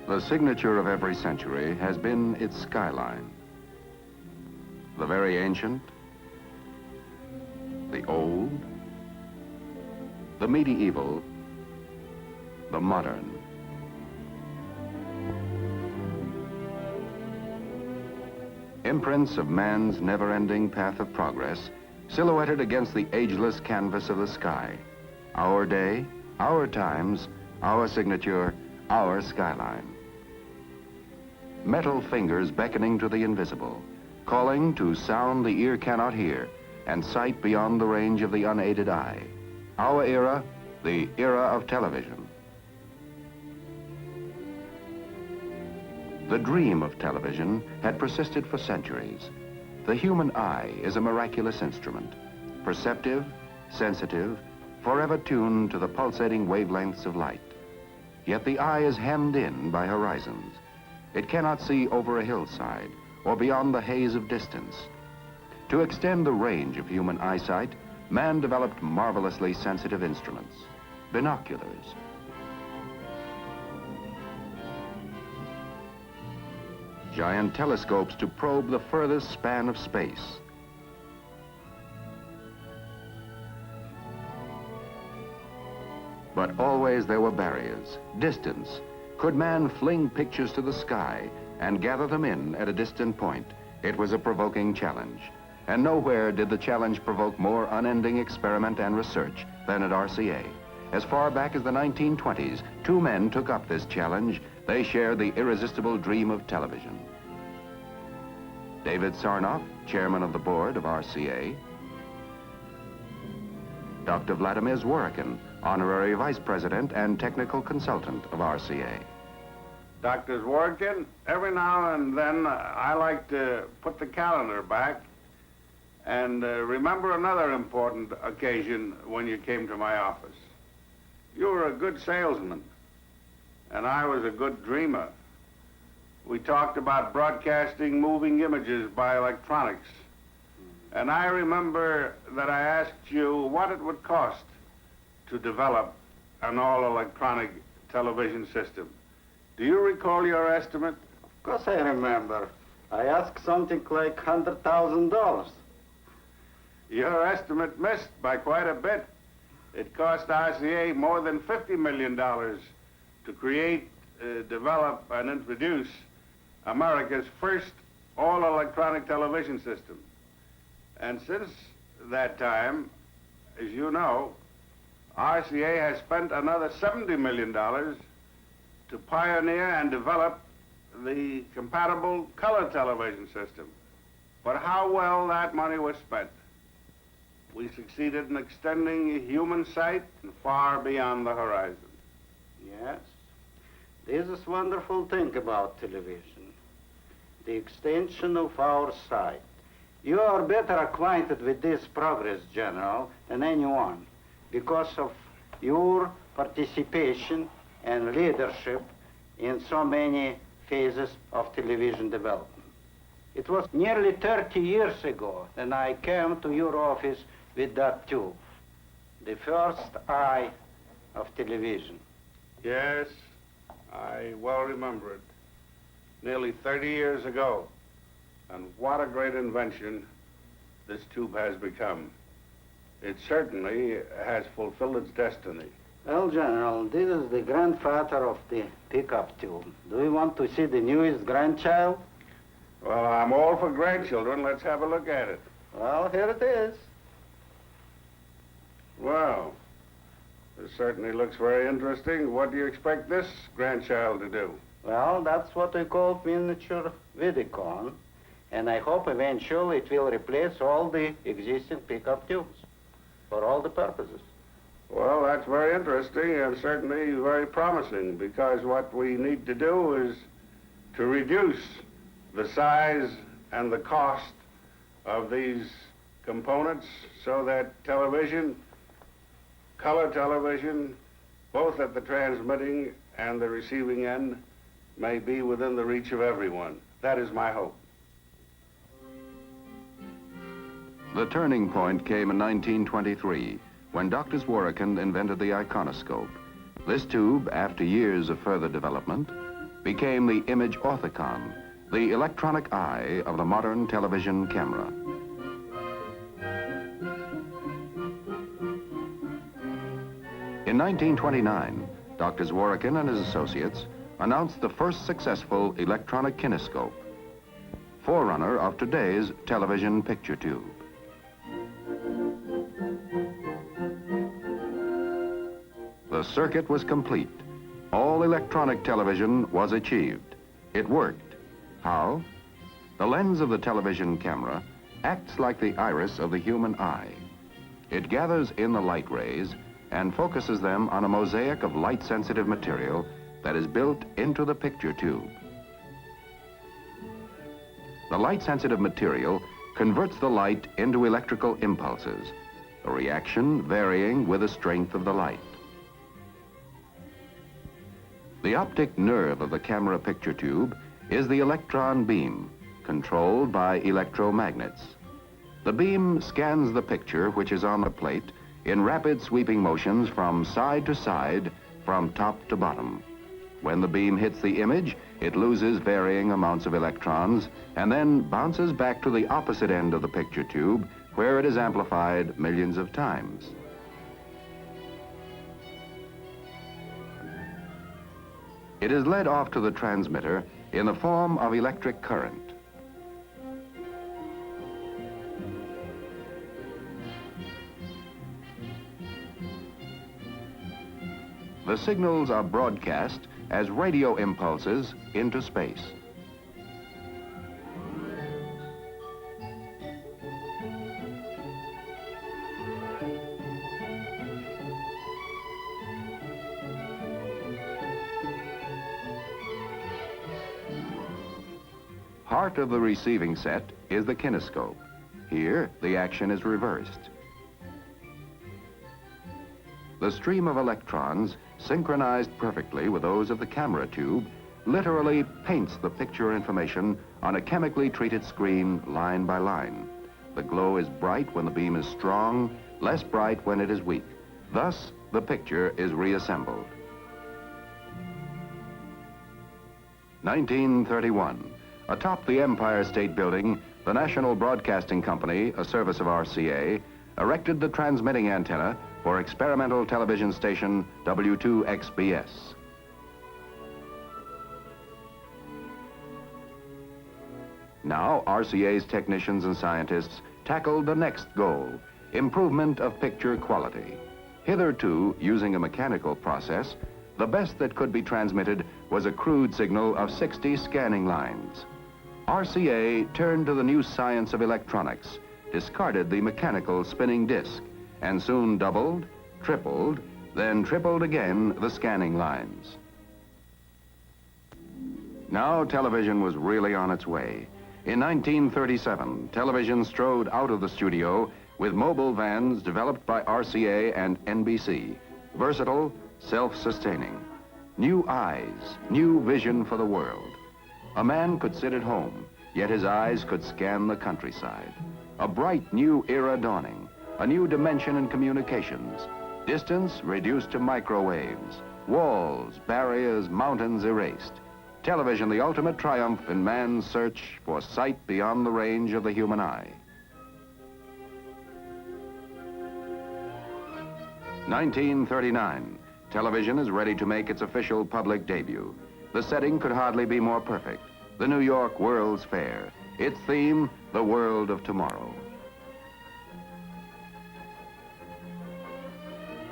The signature of every century has been its skyline. The very ancient, the old, the medieval, the modern. Imprints of man's never-ending path of progress, silhouetted against the ageless canvas of the sky. Our day, our times, our signature, our skyline. Metal fingers beckoning to the invisible, calling to sound the ear cannot hear, and sight beyond the range of the unaided eye. Our era, the era of television. The dream of television had persisted for centuries. The human eye is a miraculous instrument, perceptive, sensitive, forever tuned to the pulsating wavelengths of light. Yet the eye is hemmed in by horizons. It cannot see over a hillside or beyond the haze of distance. To extend the range of human eyesight, man developed marvelously sensitive instruments, binoculars. Giant telescopes to probe the furthest span of space. But always there were barriers, distance. Could man fling pictures to the sky and gather them in at a distant point? It was a provoking challenge. And nowhere did the challenge provoke more unending experiment and research than at RCA. As far back as the 1920s, two men took up this challenge. They shared the irresistible dream of television. David Sarnoff, chairman of the board of RCA. Dr. Vladimir Zworykin, honorary vice president and technical consultant of RCA. Dr. Zworykin, every now and then I like to put the calendar back and remember another important occasion when you came to my office. You were a good salesman, and I was a good dreamer. We talked about broadcasting moving images by electronics. And I remember that I asked you what it would cost to develop an all-electronic television system. Do you recall your estimate? Of course I remember. I asked something like $100,000. Your estimate missed by quite a bit. It cost RCA more than $50 million to create, develop, and introduce America's first all-electronic television system. And since that time, as you know, RCA has spent another $70 million to pioneer and develop the compatible color television system. But how well that money was spent. We succeeded in extending human sight far beyond the horizon. Yes. This is wonderful thing about television. The extension of our sight. You are better acquainted with this progress, General, than anyone because of your participation and leadership in so many phases of television development. It was nearly 30 years ago that I came to your office with that tube, the first eye of television. Yes, I well remember it. Nearly 30 years ago. And what a great invention this tube has become. It certainly has fulfilled its destiny. Well, General, this is the grandfather of the pickup tube. Do you want to see the newest grandchild? Well, I'm all for grandchildren. Let's have a look at it. Well, here it is. Well, this certainly looks very interesting. What do you expect this grandchild to do? Well, that's what we call miniature Vidicon. And I hope eventually it will replace all the existing pickup tubes for all the purposes. Well, that's very interesting and certainly very promising because what we need to do is to reduce the size and the cost of these components so that television, color television, both at the transmitting and the receiving end, may be within the reach of everyone. That is my hope. The turning point came in 1923 when Dr. Zworykin invented the iconoscope. This tube, after years of further development, became the image orthicon, the electronic eye of the modern television camera. In 1929, Dr. Zworykin and his associates announced the first successful electronic kinescope, forerunner of today's television picture tube. The circuit was complete. All electronic television was achieved. It worked. How? The lens of the television camera acts like the iris of the human eye. It gathers in the light rays and focuses them on a mosaic of light-sensitive material that is built into the picture tube. The light-sensitive material converts the light into electrical impulses, a reaction varying with the strength of the light. The optic nerve of the camera picture tube is the electron beam, controlled by electromagnets. The beam scans the picture, which is on the plate, in rapid sweeping motions from side to side, from top to bottom. When the beam hits the image, it loses varying amounts of electrons and then bounces back to the opposite end of the picture tube, where it is amplified millions of times. It is led off to the transmitter in the form of electric current. The signals are broadcast as radio impulses into space. Heart of the receiving set is the kinescope. Here, the action is reversed. The stream of electrons, synchronized perfectly with those of the camera tube, literally paints the picture information on a chemically treated screen line by line. The glow is bright when the beam is strong, less bright when it is weak. Thus, the picture is reassembled. 1931. Atop the Empire State Building, the National Broadcasting Company, a service of RCA, erected the transmitting antenna for experimental television station W2XBS. Now, RCA's technicians and scientists tackled the next goal, improvement of picture quality. Hitherto, using a mechanical process, the best that could be transmitted was a crude signal of 60 scanning lines. RCA turned to the new science of electronics, discarded the mechanical spinning disc, and soon doubled, tripled, then tripled again the scanning lines. Now television was really on its way. In 1937, television strode out of the studio with mobile vans developed by RCA and NBC, versatile, self-sustaining. New eyes, new vision for the world. A man could sit at home, yet his eyes could scan the countryside. A bright new era dawning, a new dimension in communications. Distance reduced to microwaves. Walls, barriers, mountains erased. Television, the ultimate triumph in man's search for sight beyond the range of the human eye. 1939. Television is ready to make its official public debut. The setting could hardly be more perfect. The New York World's Fair. Its theme, the world of tomorrow.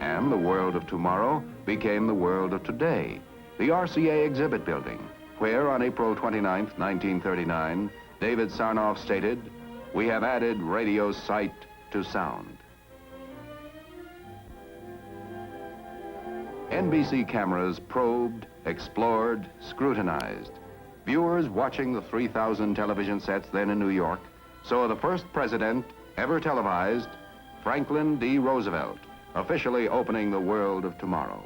And the world of tomorrow became the world of today. The RCA exhibit building, where on April 29, 1939, David Sarnoff stated, "We have added radio sight to sound." NBC cameras probed, explored, scrutinized. Viewers watching the 3,000 television sets then in New York saw the first president ever televised, Franklin D. Roosevelt, officially opening the world of tomorrow.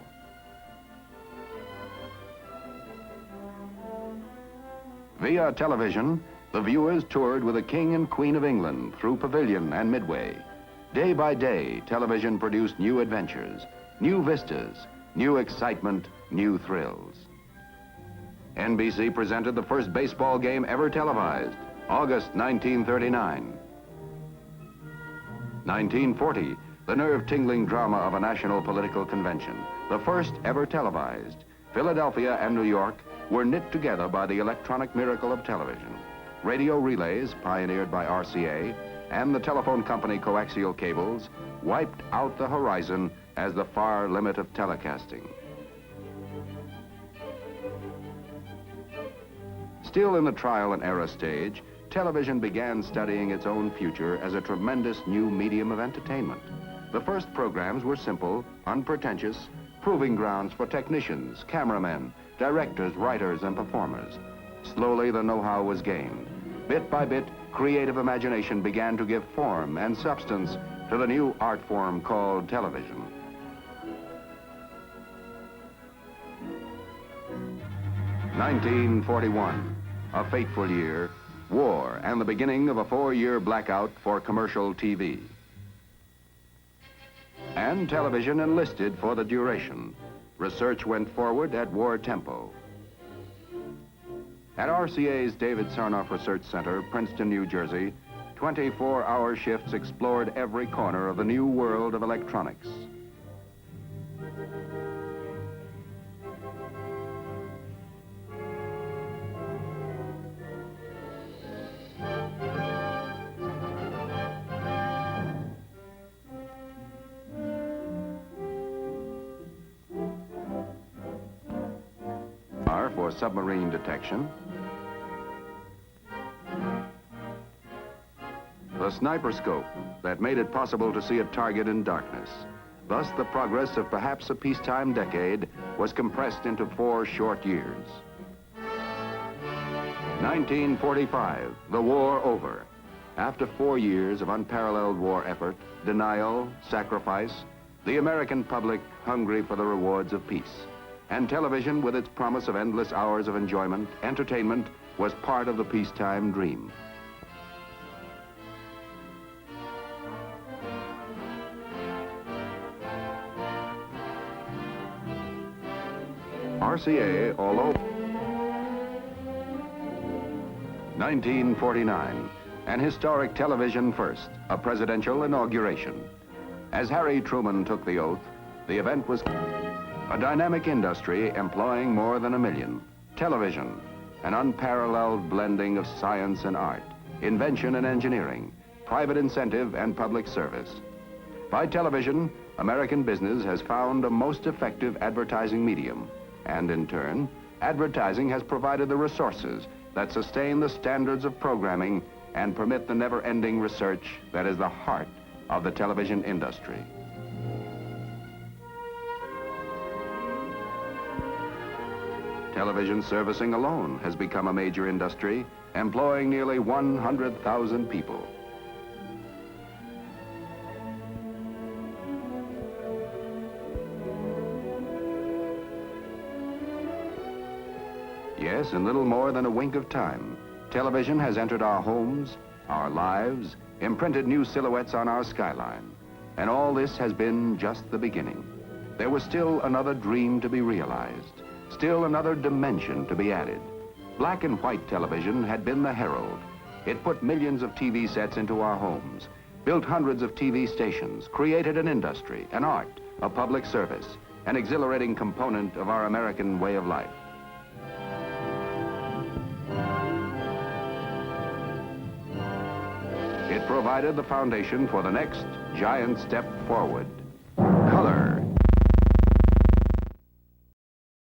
Via television, the viewers toured with the King and Queen of England through Pavilion and Midway. Day by day, television produced new adventures, new vistas, new excitement, new thrills. NBC presented the first baseball game ever televised, August 1939. 1940, the nerve-tingling drama of a national political convention, the first ever televised. Philadelphia and New York were knit together by the electronic miracle of television. Radio relays, pioneered by RCA, and the telephone company coaxial cables, wiped out the horizon as the far limit of telecasting. Still in the trial and error stage, television began studying its own future as a tremendous new medium of entertainment. The first programs were simple, unpretentious, proving grounds for technicians, cameramen, directors, writers, and performers. Slowly, the know-how was gained. Bit by bit, creative imagination began to give form and substance to the new art form called television. (1941), a fateful year, war, and the beginning of a 4-year blackout for commercial TV. And television enlisted for the duration. Research went forward at war tempo. At RCA's David Sarnoff Research Center, Princeton, New Jersey, 24-hour shifts explored every corner of the new world of electronics. For submarine detection, the sniper scope that made it possible to see a target in darkness. Thus, the progress of perhaps a peacetime decade was compressed into 4 short years. 1945, the war over. After 4 years of unparalleled war effort, denial, sacrifice, the American public hungry for the rewards of peace. And television, with its promise of endless hours of enjoyment, entertainment, was part of the peacetime dream. RCA, although 1949, an historic television first, a presidential inauguration. As Harry Truman took the oath, the event was a dynamic industry employing more than 1 million. Television, an unparalleled blending of science and art, invention and engineering, private incentive and public service. By television, American business has found a most effective advertising medium. And in turn, advertising has provided the resources that sustain the standards of programming and permit the never-ending research that is the heart of the television industry. Television servicing alone has become a major industry, employing nearly 100,000 people. Yes, in little more than a wink of time, television has entered our homes, our lives, imprinted new silhouettes on our skyline. And all this has been just the beginning. There was still another dream to be realized. Still another dimension to be added. Black and white television had been the herald. It put millions of TV sets into our homes, built hundreds of TV stations, created an industry, an art, a public service, an exhilarating component of our American way of life. It provided the foundation for the next giant step forward.